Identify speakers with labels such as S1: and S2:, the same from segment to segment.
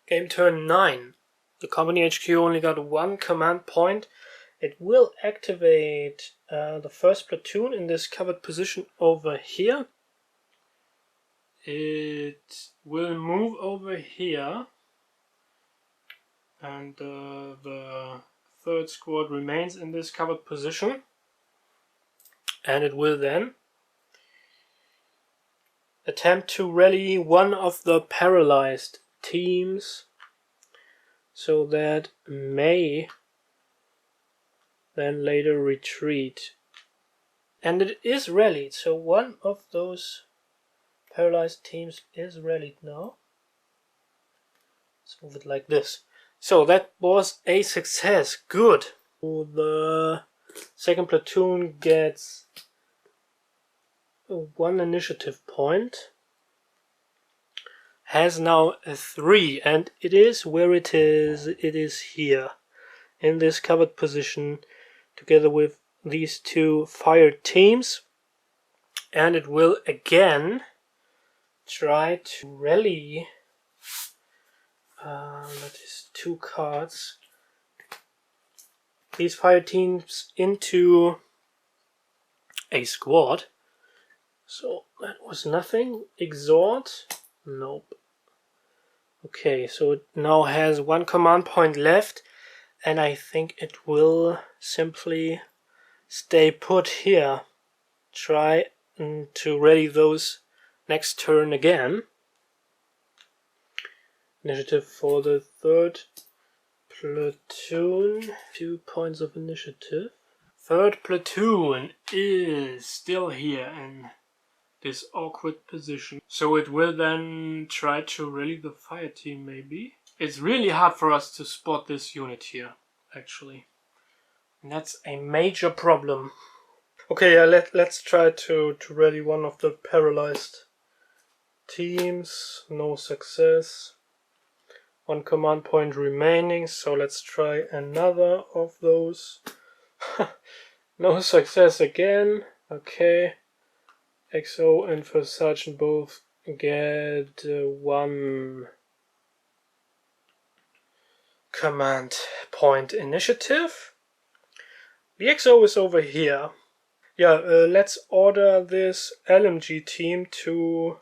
S1: Game turn 9. The company HQ only got one command point. It will activate the first platoon in this covered position over here. It will move over here, and the third squad remains in this covered position, and it will then attempt to rally one of the paralyzed teams so that may then later retreat. And it is rallied, so one of those paralyzed teams is rallied now. Let's move it like this. So that was a success. Good. The second platoon gets 1 initiative point. Has now a 3, and it is where it is. It is here in this covered position together with these two fire teams, and it will again try to rally that is 2 cards, these fire teams into a squad. So that was nothing. Exhort, nope. Okay, so it now has 1 command point left, and I think it will simply stay put here. Try to ready those next turn again. Initiative for the third platoon. 2 points of initiative. Third platoon is still here in this awkward position. So it will then try to rally the fire team maybe. It's really hard for us to spot this unit here, actually. And that's a major problem. Okay, yeah, let's try to rally one of the paralyzed teams. No success. 1 command point remaining, so let's try another of those. No success again. Okay. XO and First Sergeant both get 1 command point initiative. The XO is over here. Yeah, let's order this LMG team to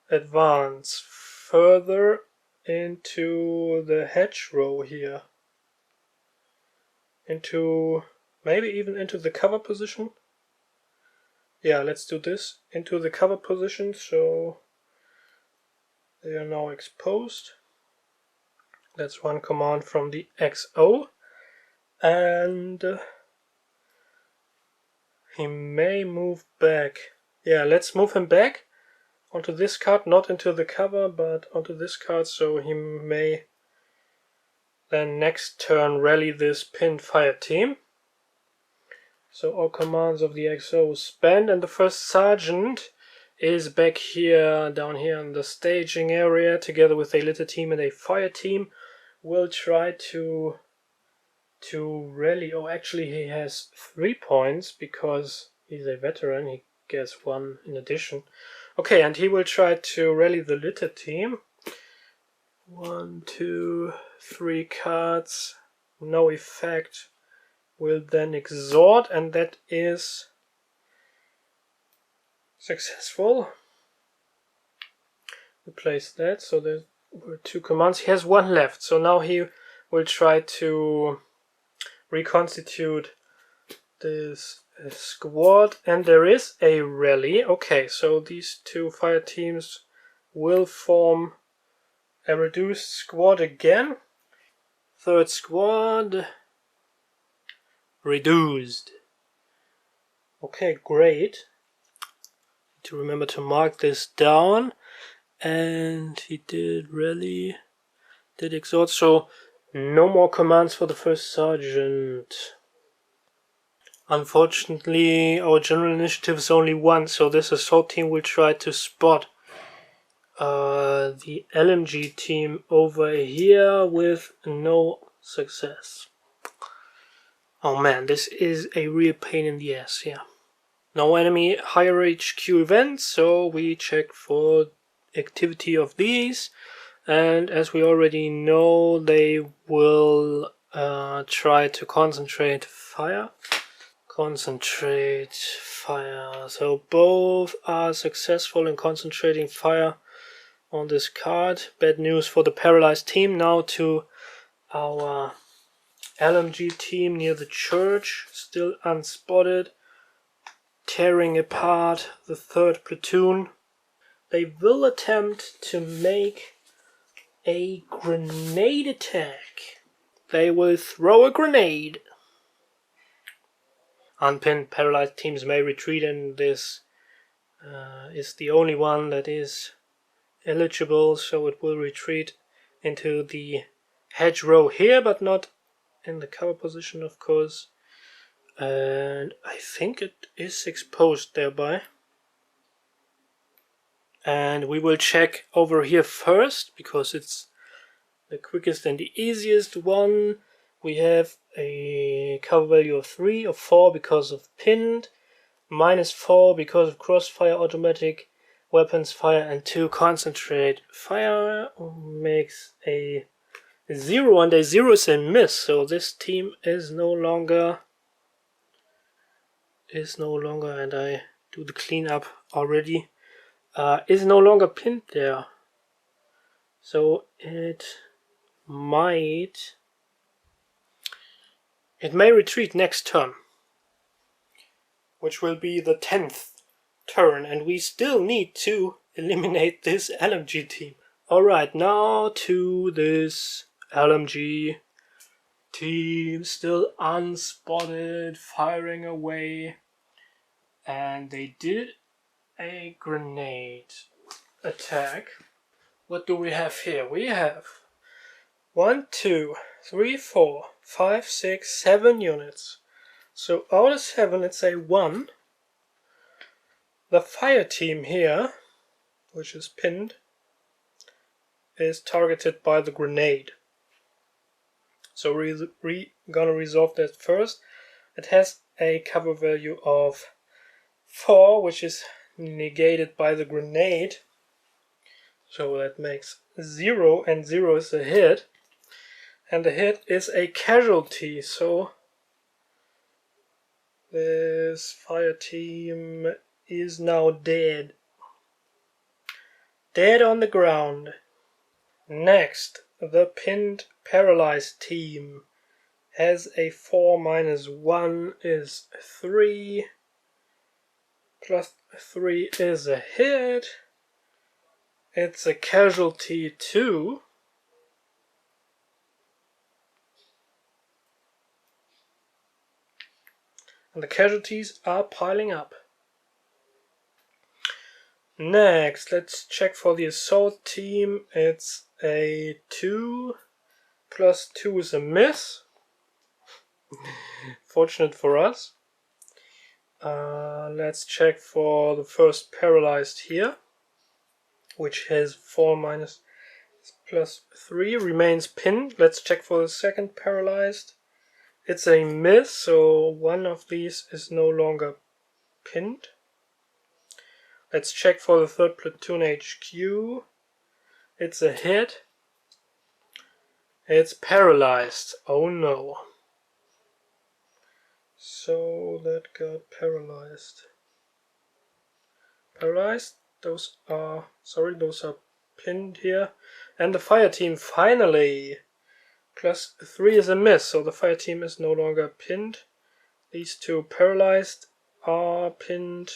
S1: advance further into the hedgerow here. Into, maybe even into the cover position. Yeah, let's do this. Into the cover position, so they are now exposed. That's 1 command from the XO. And he may move back. Yeah, let's move him back onto this card, not into the cover, but onto this card, so he may then next turn rally this pinned fire team. So all commands of the XO spent, and the First Sergeant is back here, down here in the staging area, together with a litter team and a fire team. Will try to rally. Oh, actually he has 3 points because he's a veteran. He gets 1 in addition. Okay, and he will try to rally the litter team. 1, 2, 3 cards. No effect. Will then exhort, and that is successful. Replace that, so there were 2 commands. He has 1 left, so now he will try to reconstitute this squad, and there is a rally. Okay, so these 2 fire teams will form a reduced squad again. Third squad reduced. Okay, great. Need to remember to mark this down. And he did rally, did exhort, so no more commands for the First Sergeant. Unfortunately, our general initiative is only 1, so this assault team will try to spot the LMG team over here with no success. Oh man, this is a real pain in the ass here. No enemy higher HQ events, so we check for activity of these, and as we already know, they will try to concentrate fire. Concentrate fire. So both are successful in concentrating fire on this card. Bad news for the paralyzed team. Now to our LMG team near the church, still unspotted, tearing apart the third platoon. They will attempt to make a grenade attack. They will throw a grenade. Unpinned paralyzed teams may retreat, and this is the only one that is eligible, so it will retreat into the hedgerow here, but not in the cover position, of course. And I think it is exposed thereby. And we will check over here first, because it's the quickest and the easiest one. We have a cover value of 3 or 4 because of pinned, -4 because of crossfire, automatic weapons fire, and 2 concentrate fire makes a 0, and a 0 is a miss, so this team is no longer, and I do the cleanup already, is no longer pinned there. So it may retreat next turn, which will be the 10th turn, and we still need to eliminate this LMG team. Alright, now to this LMG team, still unspotted, firing away, and they did a grenade attack. What do we have here? We have 1, 2, 3, 4, 5, 6, 7 units. So out of 7, let's say 1. The fire team here, which is pinned, is targeted by the grenade. So we're gonna resolve that first. It has a cover value of 4, which is negated by the grenade. So that makes 0, and 0 is a hit. And the hit is a casualty, so this fire team is now dead. Dead on the ground. Next, the pinned paralyzed team has a 4 minus 1 is 3. Plus 3 is a hit. It's a casualty too. And the casualties are piling up. Next, let's check for the assault team. It's a 2. Plus 2 is a miss. Fortunate for us. Let's check for the first paralyzed here, which has 4 minus plus 3, remains pinned. Let's check for the second paralyzed. It's a miss, so one of these is no longer pinned. Let's check for the third platoon HQ. It's a hit. It's paralyzed. Oh no. So that got paralyzed. Paralyzed. Those are pinned here. And the fire team finally. Plus 3 is a miss, so the fire team is no longer pinned. These two paralyzed are pinned.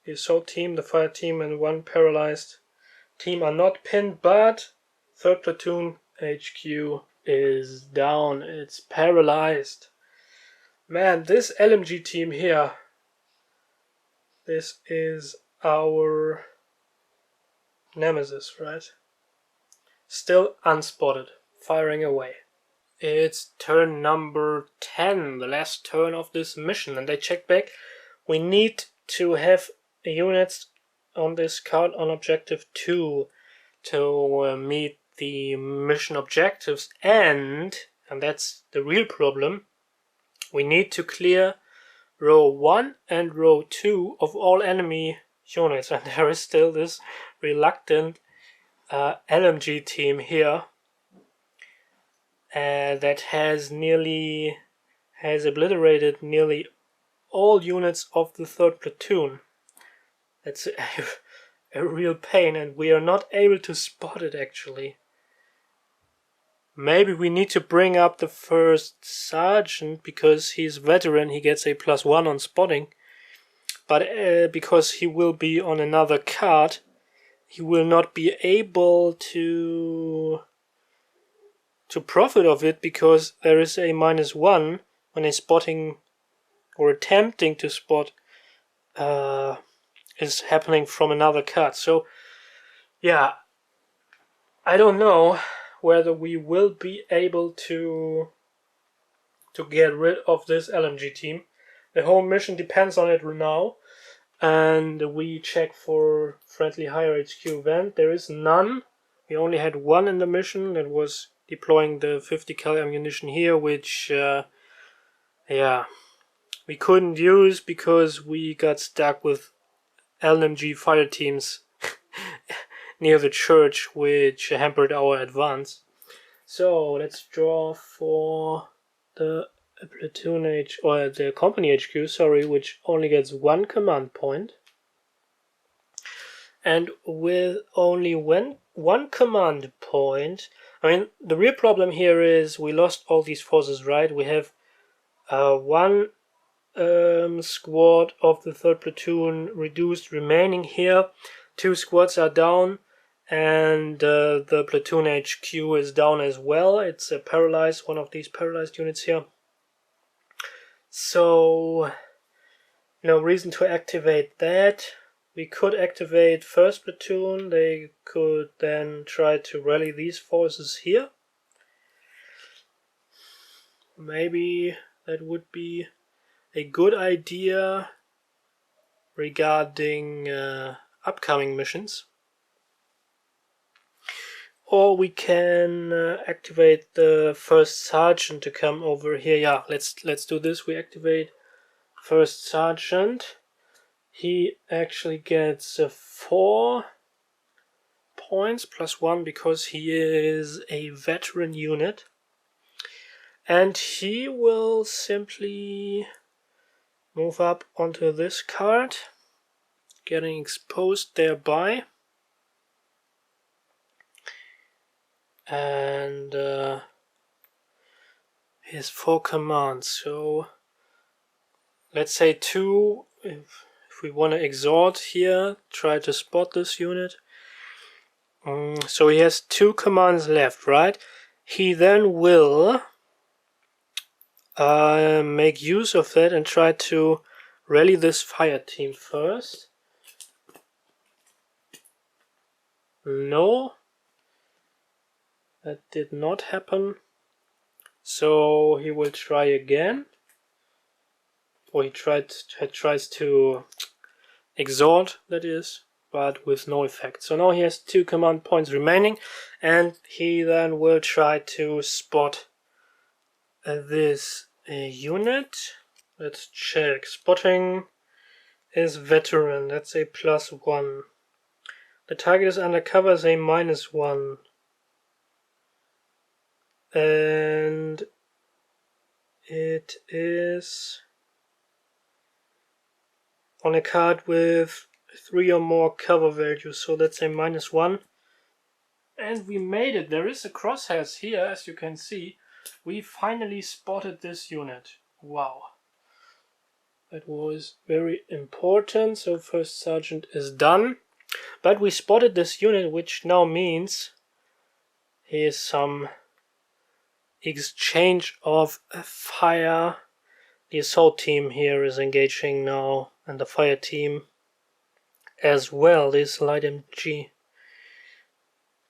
S1: The assault team, the fire team, and one paralyzed team are not pinned, but third platoon HQ is down. It's paralyzed. Man, this LMG team here, this is our nemesis, right? Still unspotted, firing away. It's turn number 10, the last turn of this mission, and they check back. We need to have units on this card on objective 2 to meet the mission objectives, and that's the real problem, we need to clear row 1 and row 2 of all enemy units, and there is still this reluctant LMG team here that has obliterated nearly all units of the 3rd platoon. That's a real pain, and we are not able to spot it actually. Maybe we need to bring up the 1st sergeant because he's veteran, he gets a +1 on spotting. But because he will be on another card, he will not be able to profit of it because there is a -1 when a spotting or attempting to spot is happening from another card. So yeah, I don't know whether we will be able to get rid of this LMG team. The whole mission depends on it now, and we check for friendly higher HQ event. There is none. We only had one in the mission that was deploying the 50 cal ammunition here, which yeah, we couldn't use because we got stuck with LMG fire teams near the church, which hampered our advance. So let's draw for the platoon or the company HQ, sorry, which only gets 1 command point. And with only one command point, I mean, the real problem here is we lost all these forces, right? We have one squad of the 3rd platoon reduced remaining here. 2 squads are down, and the platoon HQ is down as well. It's a paralyzed, one of these paralyzed units here. So no reason to activate that. We could activate 1st platoon. They could then try to rally these forces here. Maybe that would be a good idea regarding upcoming missions. Or we can activate the 1st sergeant to come over here. Yeah, let's do this. We activate 1st sergeant. He actually gets 4 points +1 because he is a veteran unit. And he will simply move up onto this card, getting exposed thereby. And his 4 commands. So let's say 2, if we want to exhort here, try to spot this unit. So he has 2 commands left, right? He then will make use of that and try to rally this fire team first. No, that did not happen. So he will try again. Or he tries to exhort, that is, but with no effect. So now he has 2 command points remaining, and he then will try to spot this unit. Let's check. Spotting is veteran. That's a +1. The target is undercover, is a -1. And it is on a card with 3 or more cover values, so that's a -1. And we made it. There is a crosshairs here, as you can see. We finally spotted this unit. Wow. That was very important. So 1st sergeant is done. But we spotted this unit, which now means here's some exchange of fire. The assault team here is engaging now, and the fire team as well, this light MG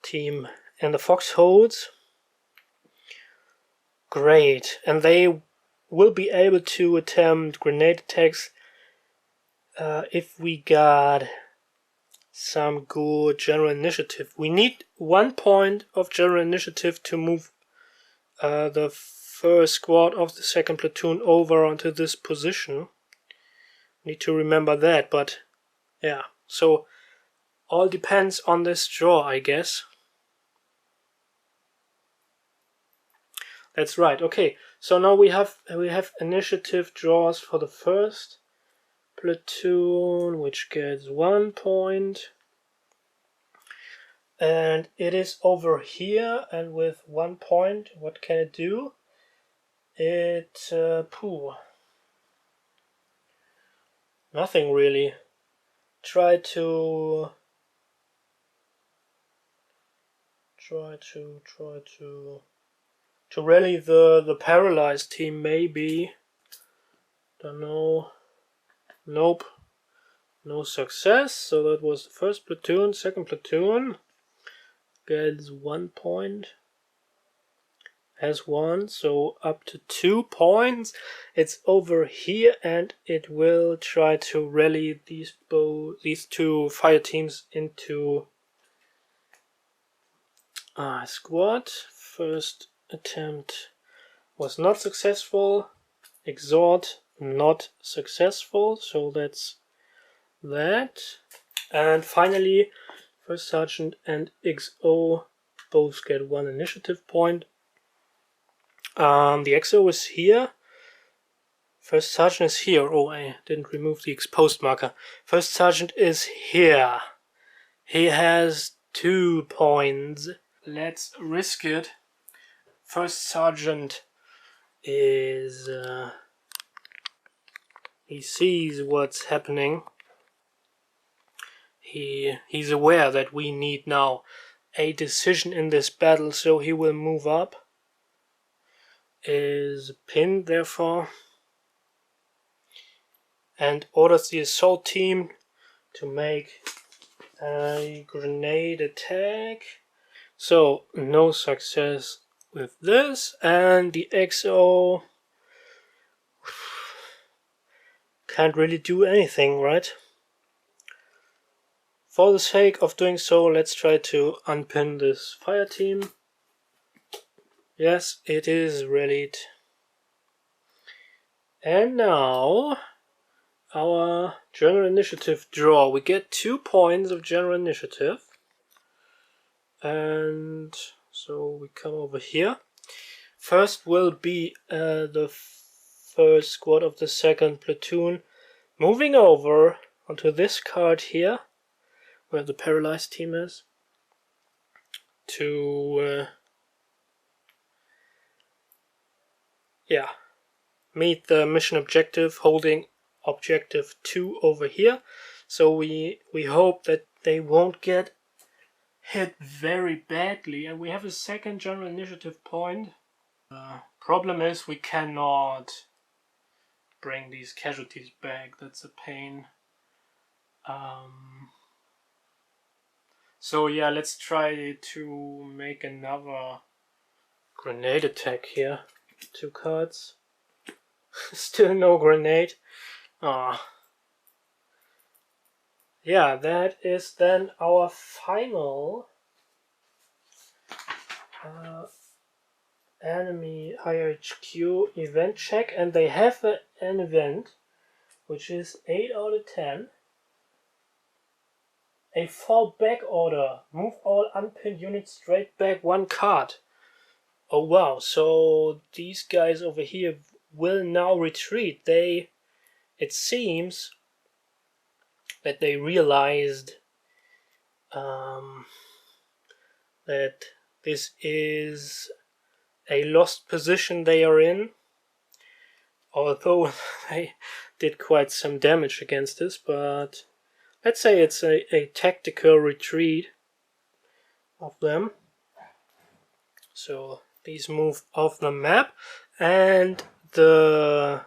S1: team. And the foxholes, great, and they will be able to attempt grenade attacks if we got some good general initiative. We need 1 point of general initiative to move the 1st squad of the 2nd platoon over onto this position. Need to remember that, but yeah. So all depends on this draw, I guess. That's right. Okay, so now we have initiative draws for the first platoon, which gets 1 point. And it is over here, and with 1 point, what can it do? It nothing really. Try to rally the paralyzed team, maybe. Don't know. Nope. No success. So that was the first platoon. Second platoon gets 1 point. Has 1, so up to 2 points. It's over here, and it will try to rally these two fire teams into a squad. First attempt was not successful. Exhort, not successful, so that's that. And finally, First Sergeant and XO both get 1 initiative point. The XO is here. First Sergeant is here. Oh, I didn't remove the exposed marker. First Sergeant is here. He has 2 points. Let's risk it. First Sergeant is... he sees what's happening. He's aware that we need now a decision in this battle, so he will move up. Is pinned, therefore, and orders the assault team to make a grenade attack. So no success with this, and the XO can't really do anything, right? For the sake of doing so, let's try to unpin this fire team. Yes, it is rallied. And now, our general initiative draw. We get 2 points of general initiative. And so we come over here. First will be the first squad of the second platoon moving over onto this card here, where the paralyzed team is, to meet the mission objective, holding objective 2 over here. So we hope that they won't get hit very badly, and we have a second general initiative point. Problem is we cannot bring these casualties back. That's a pain. So yeah, let's try to make another grenade attack here. 2 cards. Still no grenade. Yeah, that is then our final enemy IHQ event check, and they have an event which is 8 out of 10. A fall back order. Move all unpinned units straight back 1 card. Oh wow, so these guys over here will now retreat. It seems that they realized that this is a lost position they are in, although they did quite some damage against us, but let's say it's a tactical retreat of them. So these move off the map, and the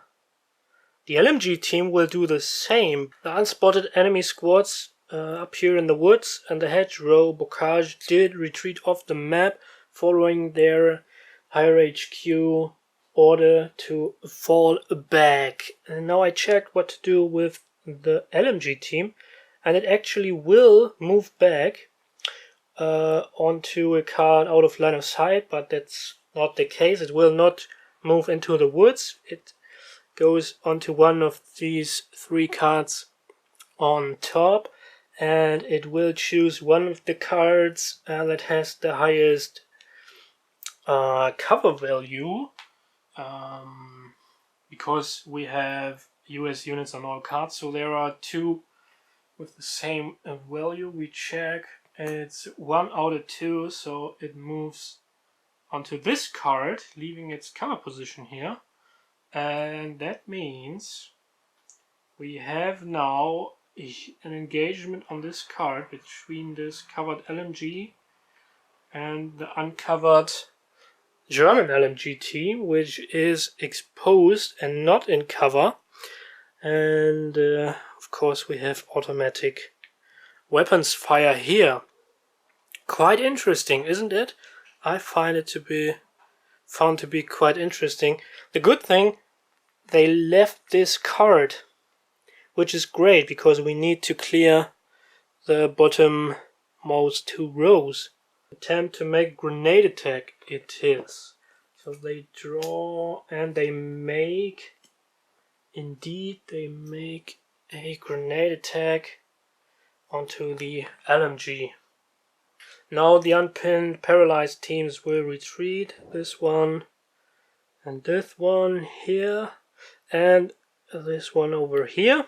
S1: LMG team will do the same. The unspotted enemy squads up here in the woods and the hedgerow bocage did retreat off the map following their higher HQ order to fall back. And now I checked what to do with the LMG team, and it actually will move back onto a card out of line of sight, but that's not the case. It will not move into the woods. It goes onto one of these 3 cards on top, and it will choose one of the cards that has the highest cover value, because we have US units on all cards, so there are two with the same value. We check, it's 1 out of 2, so it moves onto this card, leaving its cover position here, and that means we have now an engagement on this card between this covered LMG and the uncovered German LMG team, which is exposed and not in cover. And of course we have automatic weapons fire here. Quite interesting, isn't it? I found it to be quite interesting. The good thing, they left this card, which is great because we need to clear the bottommost 2 rows. Attempt to make grenade attack it is. So they draw and they make, indeed they make a grenade attack onto the LMG. Now the unpinned paralyzed teams will retreat, this one and this one here and this one over here.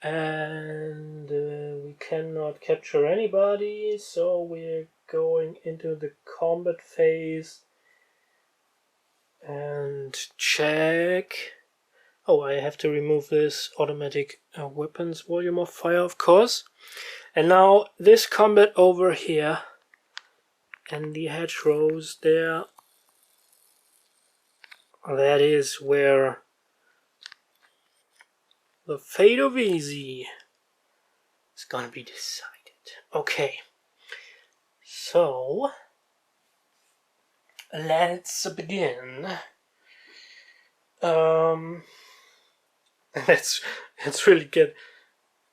S1: And we cannot capture anybody, so we're going into the combat phase and check. Oh, I have to remove this automatic weapons volume of fire, of course. And now this combat over here and the hedgerows there, that is where the fate of easy is gonna be decided. Okay, so let's begin. It's really good.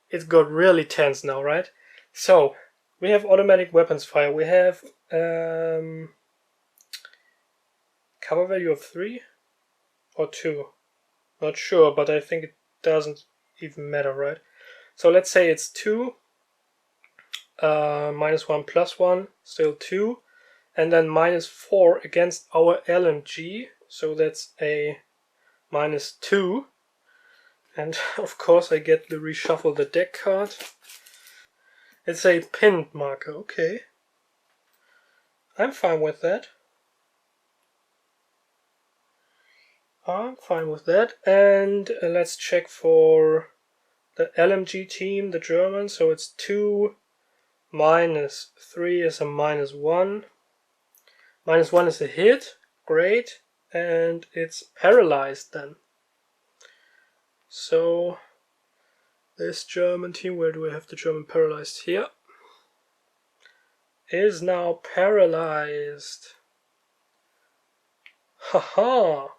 S1: It got really tense now, right? So we have automatic weapons fire. We have cover value of 3 or 2. Not sure, but I think it doesn't even matter, right? So let's say it's 2, -1 +1, still 2, and then -4 against our LMG, so that's a -2. And of course I get to reshuffle the deck card. It's a pinned marker, okay. I'm fine with that. I'm fine with that. And let's check for the LMG team, the German. So it's 2 -3 is a -1. -1 is a hit, great. And it's paralyzed then. So this German team, where do I have the German paralyzed? Here. Is now paralyzed. Haha!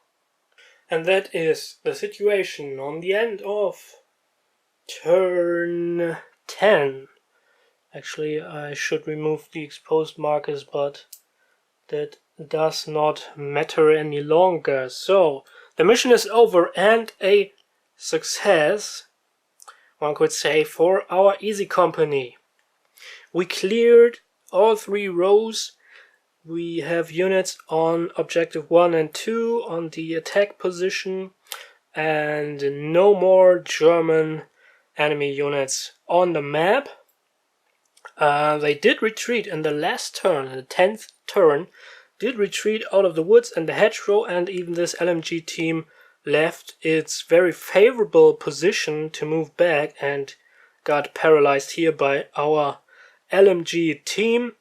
S1: And that is the situation on the end of turn 10. Actually, I should remove the exposed markers, but that does not matter any longer. So the mission is over and a success, one could say, for our Easy Company. We cleared all 3 rows. We have units on objective 1 and 2 on the attack position, and no more German enemy units on the map. They did retreat in the last turn, the 10th turn, did retreat out of the woods and the hedgerow, and even this LMG team left its very favorable position to move back and got paralyzed here by our LMG team,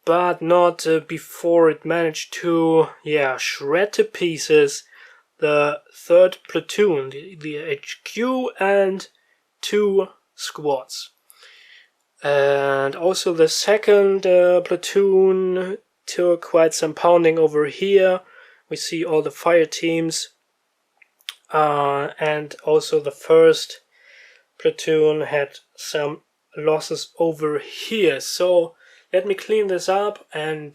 S1: but not before it managed to shred to pieces the 3rd platoon, the HQ, and 2 squads. And also the 2nd platoon took quite some pounding over here. We see all the fire teams. And also the 1st platoon had some losses over here. So let me clean this up and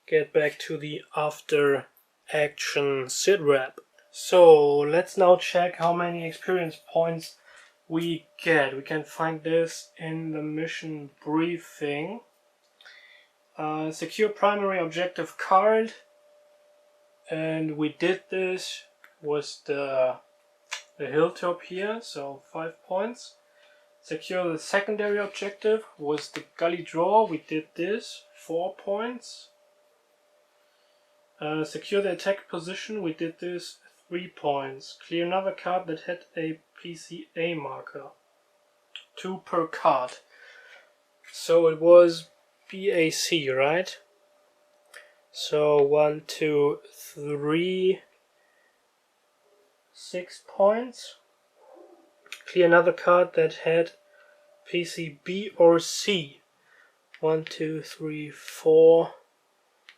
S1: get back to the after action sit rep. So let's now check how many experience points we get. We can find this in the mission briefing. Secure primary objective card, and we did this. Was the hilltop here, so 5 points. Secure the secondary objective was the gully draw. We did this, 4 points. Secure the attack position. We did this, 3 points. Clear another card that had a PCA marker. 2 per card. So it was BAC, right? So 1, 2, 3, 6 points. Clear another card that had PCB or C. 1, 2, 3, 4,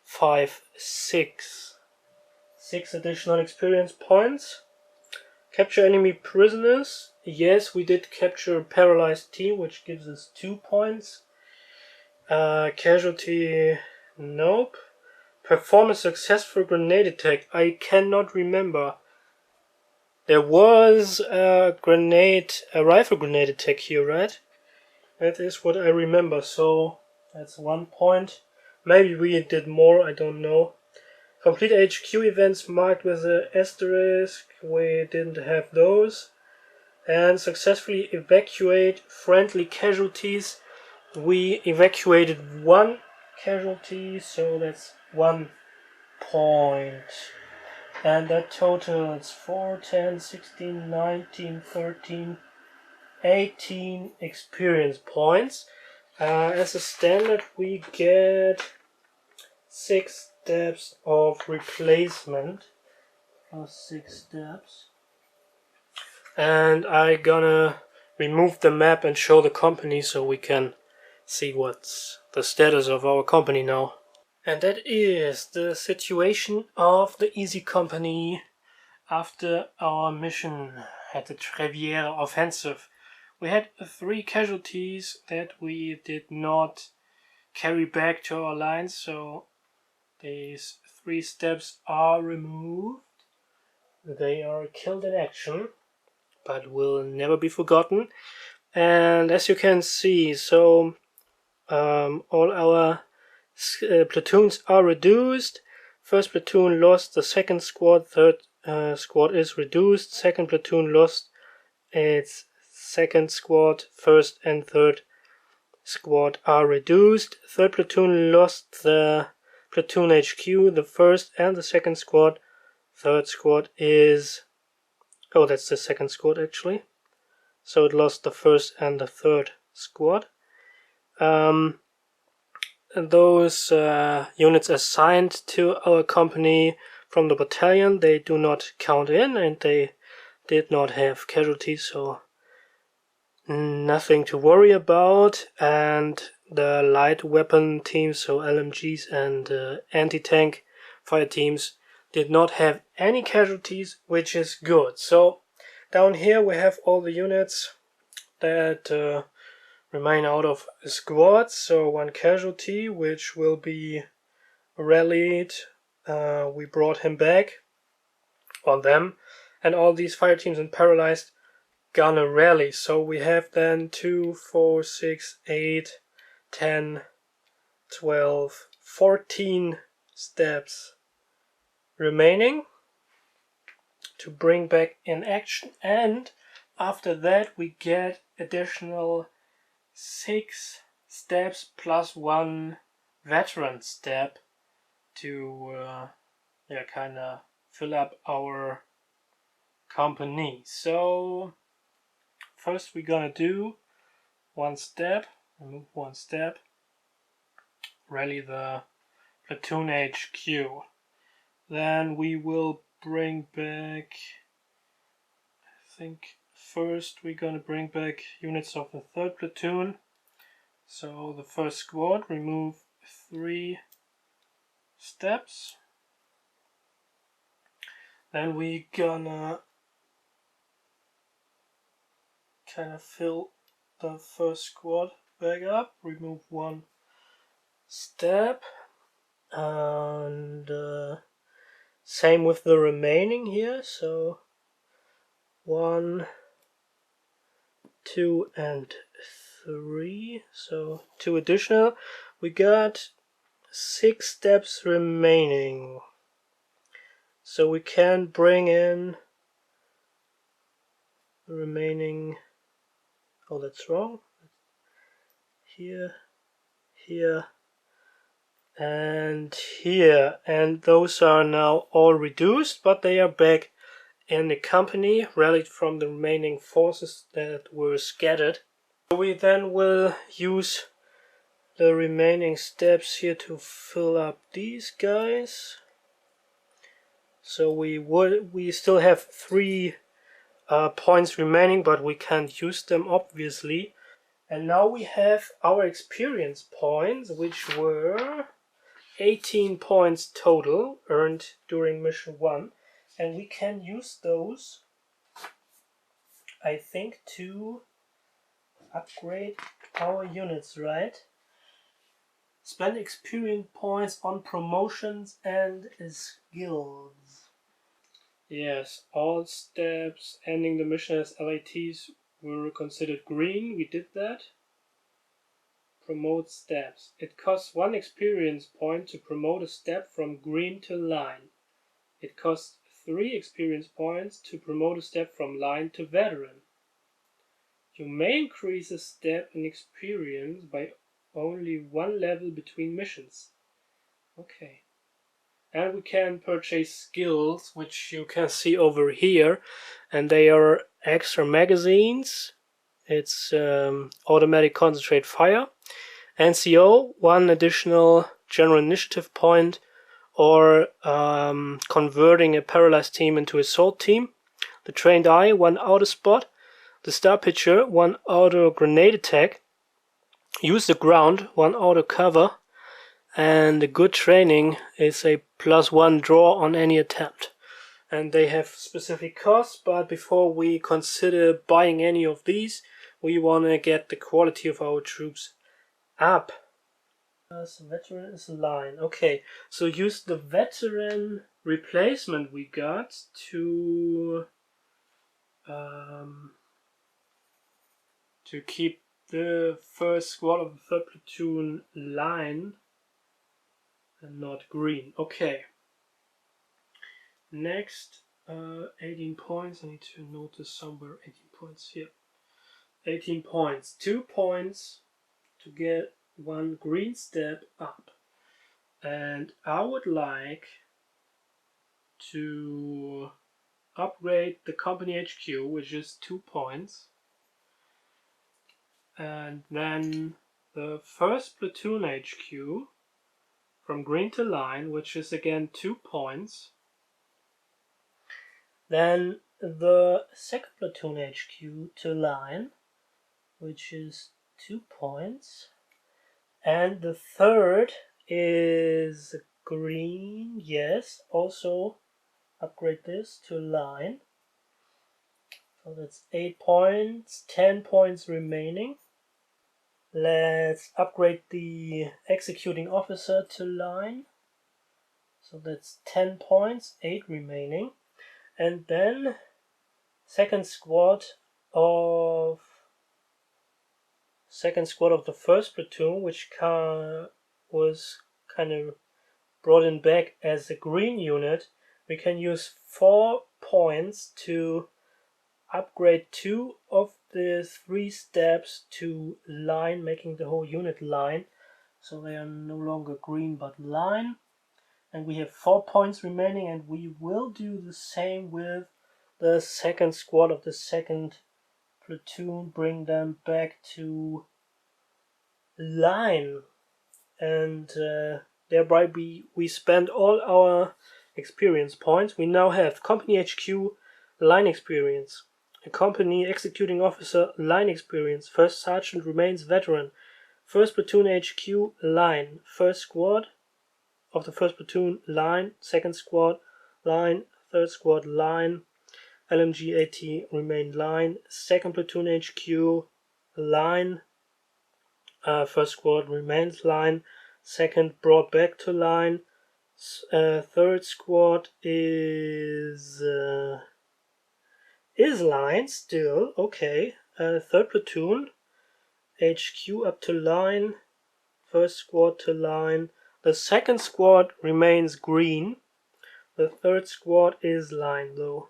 S1: 5, 6. 6 additional experience points. Capture enemy prisoners. Yes, we did capture a paralyzed team, which gives us 2 points. Casualty, nope. Perform a successful grenade attack. I cannot remember. There was a rifle grenade attack here, right? That is what I remember, so that's 1 point. Maybe we did more, I don't know. Complete HQ events marked with an asterisk. We didn't have those. And successfully evacuate friendly casualties. We evacuated 1 casualty, so that's 1 point. And that totals 4, 10, 16, 19, 13, 18 experience points. As a standard, we get 6 steps of replacement. 6 steps. And I'm gonna remove the map and show the company so we can see what's the status of our company now. And that is the situation of the Easy Company after our mission at the Trèvières Offensive. We had 3 casualties that we did not carry back to our lines, so these 3 steps are removed. They are killed in action, but will never be forgotten. And as you can see, so all our platoons are reduced. First platoon lost the second squad, third squad is reduced. Second platoon lost its second squad, first and third squad are reduced. Third platoon lost the platoon HQ, the first and the second squad. Third squad is... oh, that's the second squad actually. So it lost the first and the third squad. And those units assigned to our company from the battalion, they do not count in, and they did not have casualties, so nothing to worry about. And the light weapon teams, so LMGs and anti-tank fire teams, did not have any casualties, which is good. So down here we have all the units that remain out of squads. So 1 casualty, which will be rallied. We brought him back on them, and all these fire teams and paralyzed gonna rally. So we have then 2, 4, 6, 8, 10, 12, 14 steps remaining to bring back in action, and after that we get additional 6 steps plus 1 veteran step to kind of fill up our company. So first we're gonna do 1 step, remove 1 step, rally the platoon HQ. Then we will bring back, I think first we're gonna bring back units of the 3rd platoon. So the first squad, remove 3 steps. Then we gonna kind of fill the first squad back up, remove 1 step, and same with the remaining here. So 1, 2 and 3, so 2 additional. We got 6 steps remaining. So we can bring in the remaining, oh that's wrong, here, here, and here. And those are now all reduced, but they are back in the company, rallied from the remaining forces that were scattered. We then will use the remaining steps here to fill up these guys. So we still have 3 points remaining, but we can't use them obviously. And now we have our experience points, which were 18 points total earned during mission 1, and we can use those, I think, to upgrade our units, right? Spend experience points on promotions and skills. Yes, all steps ending the mission as LATs were considered green. We did that. Promote steps. It costs 1 experience point to promote a step from green to line. It costs 3 experience points to promote a step from line to veteran. You may increase a step in experience by only 1 level between missions. Okay. And we can purchase skills, which you can see over here, and they are extra magazines. It's automatic concentrate fire, NCO, 1 additional general initiative point, or converting a paralyzed team into assault team. The trained eye, 1 auto spot. The star pitcher, 1 auto grenade attack. Use the ground, 1 auto cover. And the good training is a +1 draw on any attempt. And they have specific costs, but before we consider buying any of these, we want to get the quality of our troops up. As veteran is line. Okay, so use the veteran replacement we got to keep the first squad of the 3rd platoon line and not green. Okay. Next, 18 points. I need to notice somewhere 18 points here. 18 points. 2 points to get 1 green step up. And I would like to upgrade the company HQ, which is 2 points. And then the 1st platoon HQ from green to line, which is again 2 points. Then the 2nd platoon HQ to line, which is 2 points. And the 3rd is green, yes, also upgrade this to line. So that's 8 points, 10 points remaining. Let's upgrade the executing officer to line. So that's 10 points, 8 remaining. And then second squad of the 1st platoon, which was kind of brought in back as a green unit. We can use 4 points to upgrade 2 of the 3 steps to line, making the whole unit line. So they are no longer green but line. And we have 4 points remaining, and we will do the same with the 2nd squad of the 2nd platoon, bring them back to line. And thereby we spend all our experience points. We now have company HQ line experience, a company executing officer line experience, 1st sergeant remains veteran, 1st platoon HQ line, 1st squad of the 1st platoon line, 2nd squad line, 3rd squad line, LMG AT remain line, 2nd platoon HQ line, 1st squad remains line, 2nd brought back to line, 3rd squad is line still, okay. third platoon, HQ up to line, first squad to line. The second squad remains green. The third squad is line though.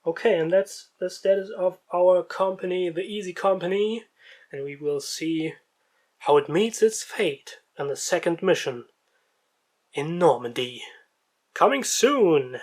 S1: Okay, and that's the status of our company, the Easy Company, and we will see how it meets its fate in the second mission in Normandy. Coming soon!